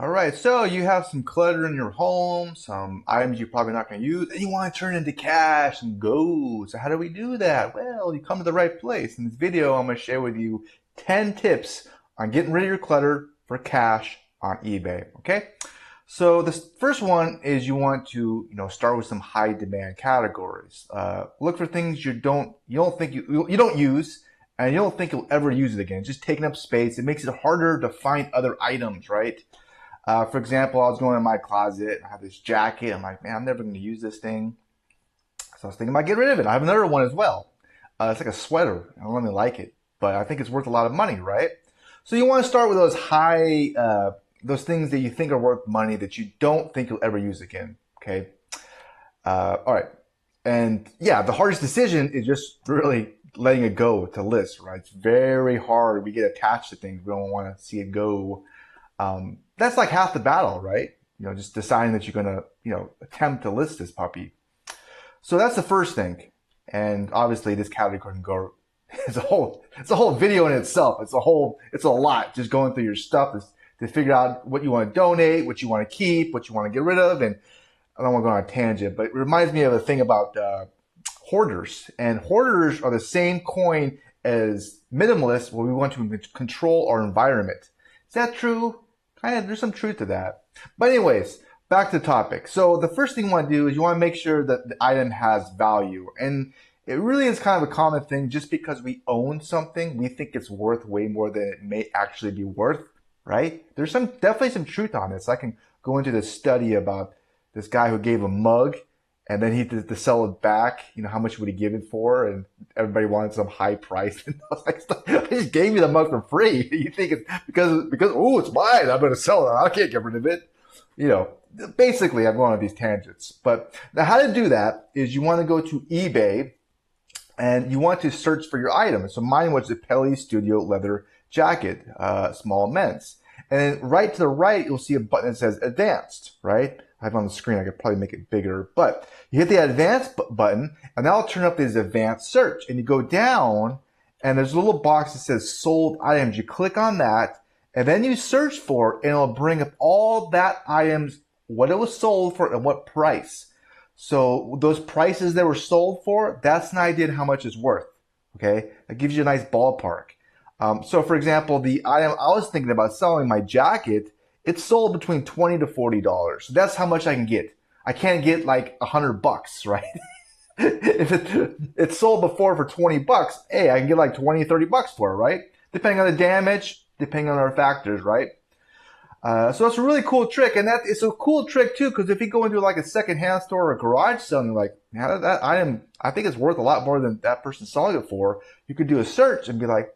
All right, so you have some clutter in your home, some items you're probably not going to use, and you want to turn into cash and go. So how do we do that? Well, you come to the right place. In this video, I'm going to share with you 10 tips on getting rid of your clutter for cash on eBay. Okay? So the first one is you want to, start with some high demand categories. Look for things you don't use, and you don't think you'll ever use it again. It's just taking up space. It makes it harder to find other items, right? For example, I was going in my closet. I have this jacket. I'm like, man, I'm never going to use this thing. So I was thinking about getting rid of it. I have another one as well. It's like a sweater. I don't really like it, but I think it's worth a lot of money, right? So you want to start with those those things that you think are worth money that you don't think you'll ever use again. Okay. All right. And yeah, the hardest decision is just really letting it go to list, right? It's very hard. We get attached to things. We don't want to see it go. That's like half the battle, right? Just deciding that you're going to, attempt to list this puppy. So that's the first thing. And obviously this category can go, it's a whole video in itself. It's a lot just going through your stuff to figure out what you want to donate, what you want to keep, what you want to get rid of. And I don't want to go on a tangent, but it reminds me of a thing about, hoarders. And hoarders are the same coin as minimalists where we want to control our environment. Is that true? There's some truth to that. But anyways, back to the topic. So the first thing you want to do is you want to make sure that the item has value. And it really is kind of a common thing. Just because we own something, we think it's worth way more than it may actually be worth, right? There's definitely some truth on this. I can go into this study about this guy who gave a mug and then he did to sell it back. How much would he give it for? And everybody wanted some high price. And I was like, I just gave you the mug for free. You think it's because oh, it's mine. I'm going to sell it. I can't get rid of it. Basically, I'm going on these tangents. But now, how to do that is you want to go to eBay and you want to search for your item. So mine was the Pelly Studio leather jacket, small men's. And then right to the right, you'll see a button that says Advanced, right? I have it on the screen. I could probably make it bigger, but you hit the Advanced button and that'll turn up this advanced search, and you go down and there's a little box that says sold items. You click on that and then you search for it and it'll bring up all that items, what it was sold for and what price. So those prices that were sold for, that's an idea of how much it's worth. Okay. That gives you a nice ballpark. So for example, the item I was thinking about selling, my jacket, it's sold between $20 to $40. So that's how much I can get. I can't get like $100, right? If it's sold before for $20, hey, I can get like 20, $30 for it, right? Depending on the damage, depending on our factors, right? So it's a really cool trick. And it's a cool trick too, because if you go into like a secondhand store or a garage sale and you're like, that item, I think it's worth a lot more than that person's selling it for, you could do a search and be like,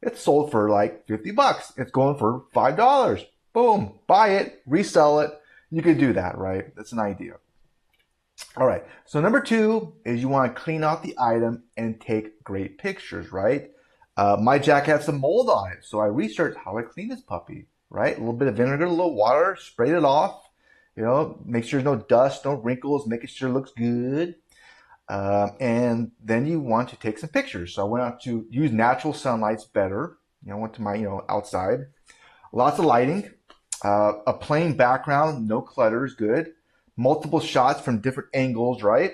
it's sold for like $50. It's going for $5. Boom, buy it, resell it. You could do that, right? That's an idea. All right. So number 2 is you want to clean out the item and take great pictures, right? My jacket had some mold on it, so I researched how I clean this puppy, right? A little bit of vinegar, a little water, sprayed it off. Make sure there's no dust, no wrinkles, making sure it looks good. And then you want to take some pictures. So I went out to use natural sunlights better. I went to my, outside. Lots of lighting. A plain background, no clutter is good. Multiple shots from different angles, right?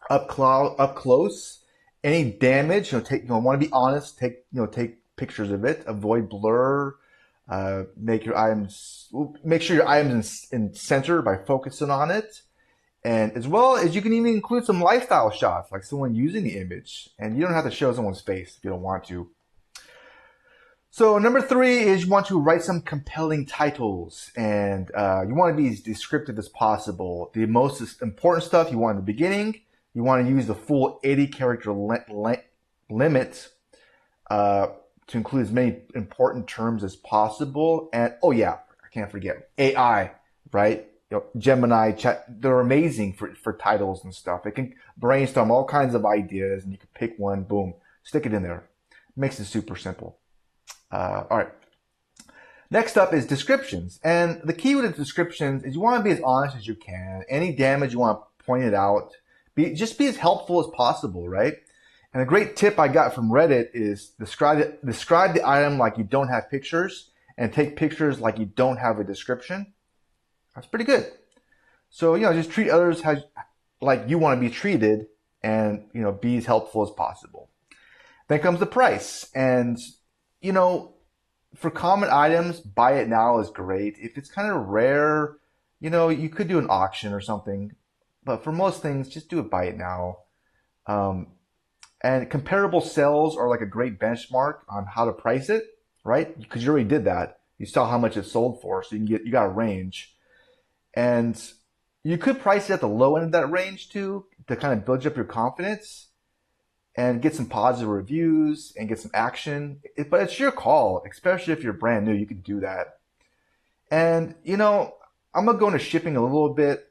Up close. Any damage, want to be honest. Take pictures of it. Avoid blur. Make sure your items in center by focusing on it. And as well as you can even include some lifestyle shots, like someone using the image. And you don't have to show someone's face if you don't want to. So number 3 is you want to write some compelling titles, and you want to be as descriptive as possible. The most important stuff you want in the beginning. You want to use the full 80 character limit to include as many important terms as possible. And oh yeah, I can't forget AI, right? Gemini, chat, they're amazing for titles and stuff. It can brainstorm all kinds of ideas, and you can pick one, boom, stick it in there. Makes it super simple. All right. Next up is descriptions. And the key with the descriptions is you want to be as honest as you can. Any damage, you want to point it out. Just be as helpful as possible, right? And a great tip I got from Reddit is describe the item like you don't have pictures and take pictures like you don't have a description, that's pretty good. So, just treat others like you want to be treated, and, be as helpful as possible. Then comes the price. And, for common items, buy it now is great. If it's kind of rare, you could do an auction or something. But for most things, just do it buy it now. And comparable sales are like a great benchmark on how to price it, right? Because you already did that. You saw how much it sold for, so you got a range. And you could price it at the low end of that range too, to kind of build up your confidence and get some positive reviews and get some action. But it's your call, especially if you're brand new, you can do that. And, I'm going to go into shipping a little bit.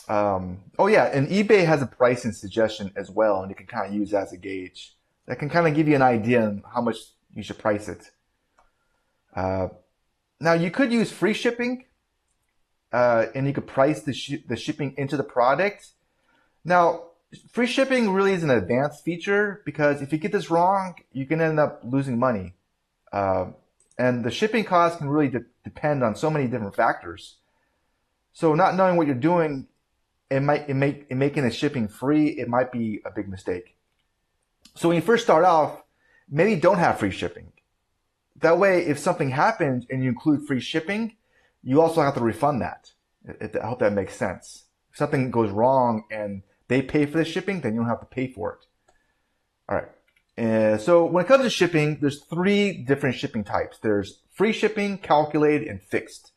Oh yeah, and eBay has a pricing suggestion as well, and you can kind of use that as a gauge. That can kind of give you an idea on how much you should price it. Now you could use free shipping, and you could price the shipping into the product. Now, free shipping really is an advanced feature because if you get this wrong, you can end up losing money. And the shipping cost can really depend on so many different factors. So not knowing what you're doing, making the shipping free, it might be a big mistake. So when you first start off, maybe don't have free shipping. That way, if something happens and you include free shipping, you also have to refund that. I hope that makes sense. If something goes wrong and they pay for the shipping, then you don't have to pay for it. All right. So when it comes to shipping, there's 3 different shipping types. There's free shipping, calculated, and fixed.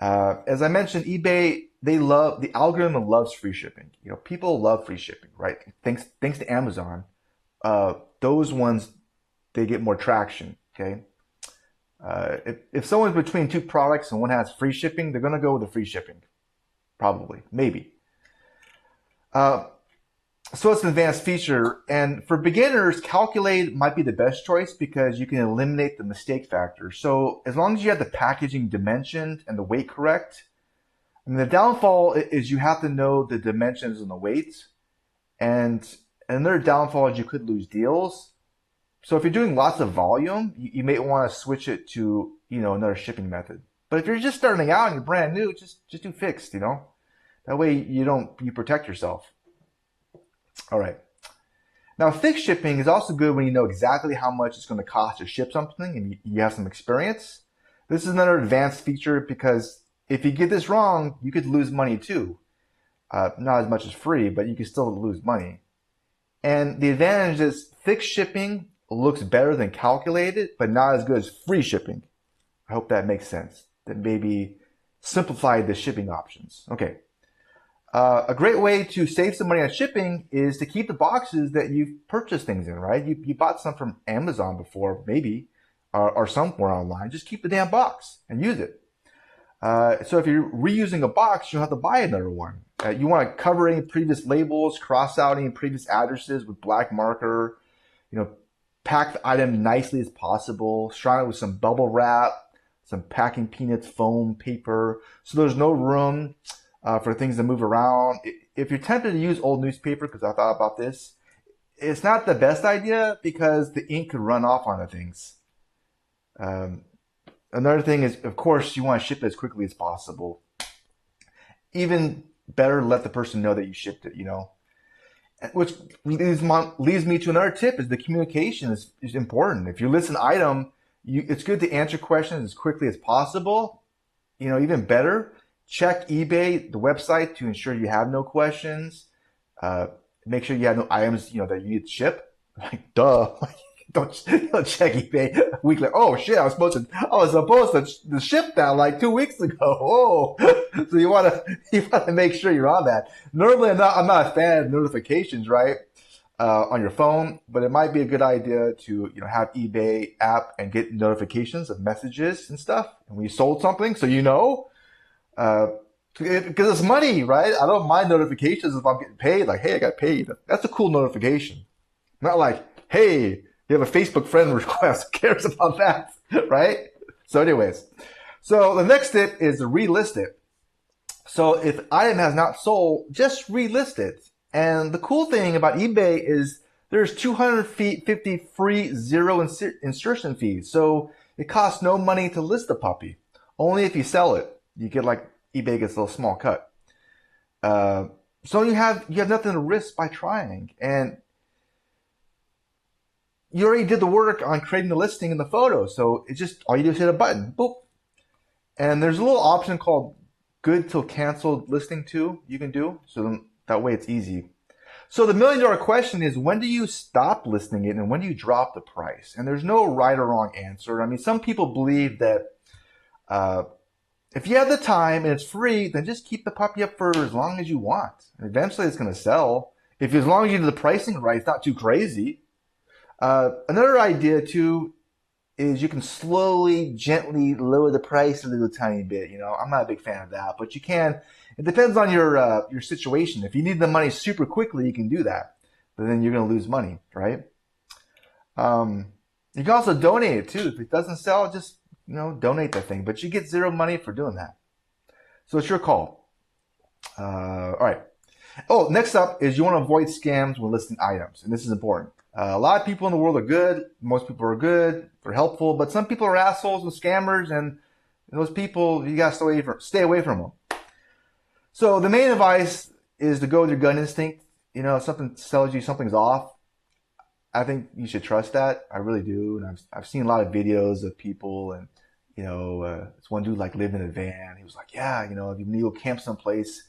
As I mentioned, eBay, the algorithm loves free shipping. People love free shipping, right? Thanks to Amazon, those ones, they get more traction, okay? If someone's between 2 products and one has free shipping, they're going to go with the free shipping. Probably, maybe. So it's an advanced feature. And for beginners, calculate might be the best choice because you can eliminate the mistake factor. So as long as you have the packaging dimensioned and the weight correct, I mean, the downfall is you have to know the dimensions and the weights. And another downfall is you could lose deals. So if you're doing lots of volume, you may want to switch it to, another shipping method. But if you're just starting out and you're brand new, just do fixed, That way you protect yourself. All right. Now, fixed shipping is also good when you know exactly how much it's going to cost to ship something and you have some experience. This is another advanced feature because if you get this wrong, you could lose money too. Not as much as free, but you can still lose money. And the advantage is fixed shipping looks better than calculated, but not as good as free shipping. I hope that makes sense. That maybe simplify the shipping options. Okay. A great way to save some money on shipping is to keep the boxes that you've purchased things in, right? You bought some from Amazon before, maybe, or somewhere online. Just keep the damn box and use it. So if you're reusing a box, you don't have to buy another one. You want to cover any previous labels, cross out any previous addresses with black marker, pack the item nicely as possible, surround it with some bubble wrap, some packing peanuts, foam, paper, so there's no room for things to move around. If you're tempted to use old newspaper, because I thought about this, it's not the best idea because the ink could run off on the things. Another thing is, of course, you want to ship it as quickly as possible. Even better, let the person know that you shipped it, Which leads me to another tip is the communication is important. If you list an item, it's good to answer questions as quickly as possible. Even better, check eBay, the website, to ensure you have no questions. Make sure you have no items, that you need to ship. Like, duh. Don't check eBay a week later. Oh shit, I was supposed to ship that like 2 weeks ago. Oh, so you want to make sure you're on that. Normally, I'm not a fan of notifications, right, on your phone, but it might be a good idea to have eBay app and get notifications of messages and stuff. And when you sold something, so because it's money, right? I don't mind notifications if I'm getting paid. Like, hey, I got paid. That's a cool notification. Not like, hey, you have a Facebook friend request. Who cares about that, right? So anyways, so the next tip is to relist it. So if the item has not sold, just relist it. And the cool thing about eBay is there's 250 free zero insertion fees. So It costs no money to list the puppy. Only if you sell it, you get like eBay gets a little small cut. So you have nothing to risk by trying, and you already did the work on creating the listing and the photo. So it's just all you do is hit a button, boop, and there's a little option called good till canceled listing too. You can do so then that way it's easy. So the $1 million question is, when do you stop listing it and when do you drop the price? And there's no right or wrong answer. I mean, some people believe that if you have the time and it's free, then just keep the puppy up for as long as you want. And eventually it's going to sell. If as long as you do the pricing right, it's not too crazy. Another idea too is you can slowly, gently lower the price a little tiny bit. You know, I'm not a big fan of that, but you can. It depends on your situation. If you need the money super quickly, you can do that, but then you're going to lose money, right? You can also donate it too. If it doesn't sell, just donate that thing, but you get zero money for doing that. So it's your call. All right. Oh, next up is you want to avoid scams when listing items, and this is important. A lot of people in the world are good. Most people are good. They're helpful, but some people are assholes and scammers, and those people, you got to stay away from them. So the main advice is to go with your gut instinct. If something tells you something's off, I think you should trust that. I really do. And I've seen a lot of videos of people, and this one dude like lived in a van. He was like, yeah, if you need to go camp someplace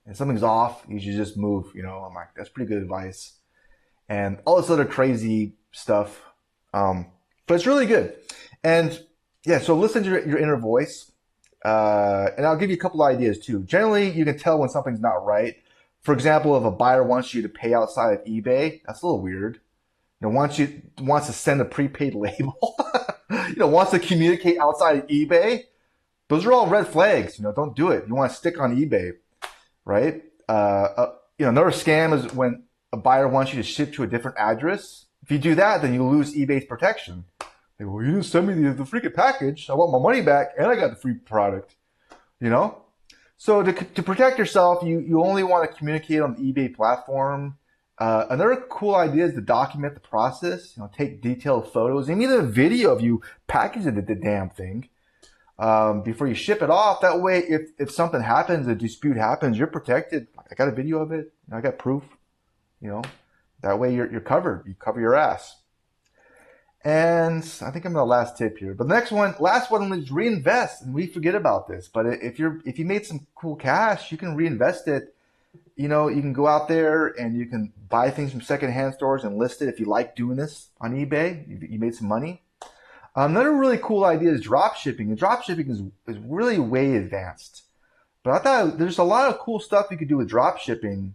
and something's off, you should just move. I'm like, that's pretty good advice. And all this other crazy stuff. But it's really good. And yeah, so listen to your inner voice. And I'll give you a couple ideas too. Generally, you can tell when something's not right. For example, if a buyer wants you to pay outside of eBay, that's a little weird. Wants to send a prepaid label, wants to communicate outside of eBay. Those are all red flags. Don't do it. You want to stick on eBay, right? Another scam is when a buyer wants you to ship to a different address. If you do that, then you lose eBay's protection. Like, well, you didn't send me the freaking package. I want my money back, and I got the free product. So to protect yourself, you only want to communicate on the eBay platform. Another cool idea is to document the process. Take detailed photos and even a video of you packaging the damn thing before you ship it off. That way, if something happens, a dispute happens, you're protected. I got a video of it. I got proof. That way you're covered. You cover your ass. And I think I'm the last tip here. But the last one is reinvest. And we forget about this. But if you made some cool cash, you can reinvest it. You can go out there and you can buy things from secondhand stores and list it if you like doing this on eBay. You made some money. Another really cool idea is drop shipping. And drop shipping is really way advanced. But I thought there's a lot of cool stuff you could do with drop shipping.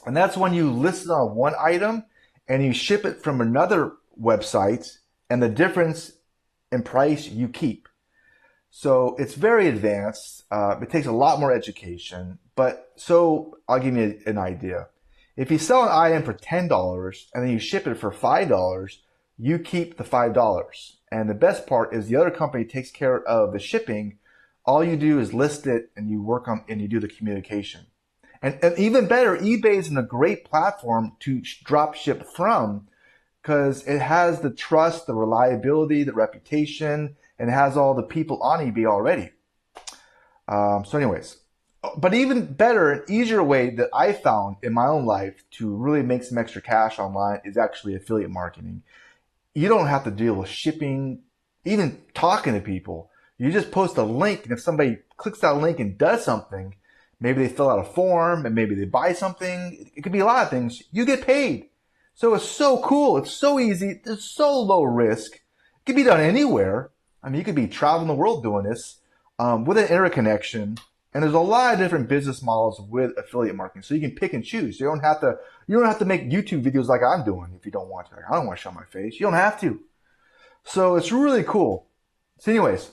And that's when you list it on one item and you ship it from another website, and the difference in price you keep. So it's very advanced. It takes a lot more education. So I'll give you an idea. If you sell an item for $10 and then you ship it for $5, you keep the $5. And the best part is the other company takes care of the shipping. All you do is list it and you do the communication. And even better, eBay is a great platform to drop ship from because it has the trust, the reliability, the reputation, and it has all the people on eBay already. So anyways, but even better, an easier way that I found in my own life to really make some extra cash online is actually affiliate marketing. You don't have to deal with shipping, even talking to people. You just post a link, and if somebody clicks that link and does something, maybe they fill out a form and maybe they buy something. It could be a lot of things. You get paid. So it's so cool. It's so easy. It's so low risk. It can be done anywhere. I mean, you could be traveling the world doing this with an interconnection. And there's a lot of different business models with affiliate marketing. So you can pick and choose. You don't have to make YouTube videos like I'm doing if you don't want to. I don't want to show my face. You don't have to. So it's really cool. So anyways,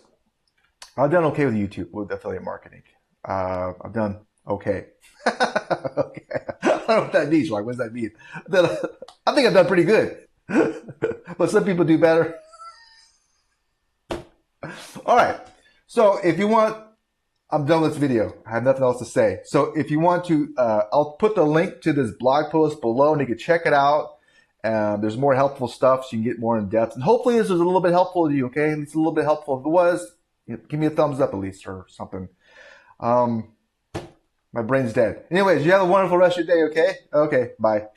I've done okay with YouTube with affiliate marketing. I've done okay. Okay. I don't know what that means. Like, what does that mean? I think I've done pretty good. But some people do better. All right. So if you want, I'm done with this video. I have nothing else to say. So if you want to, I'll put the link to this blog post below and you can check it out. There's more helpful stuff, so you can get more in depth. And hopefully this was a little bit helpful to you, okay? At least a little bit helpful. If it was, give me a thumbs up at least or something. My brain's dead. Anyways, you have a wonderful rest of your day, okay? Okay, bye.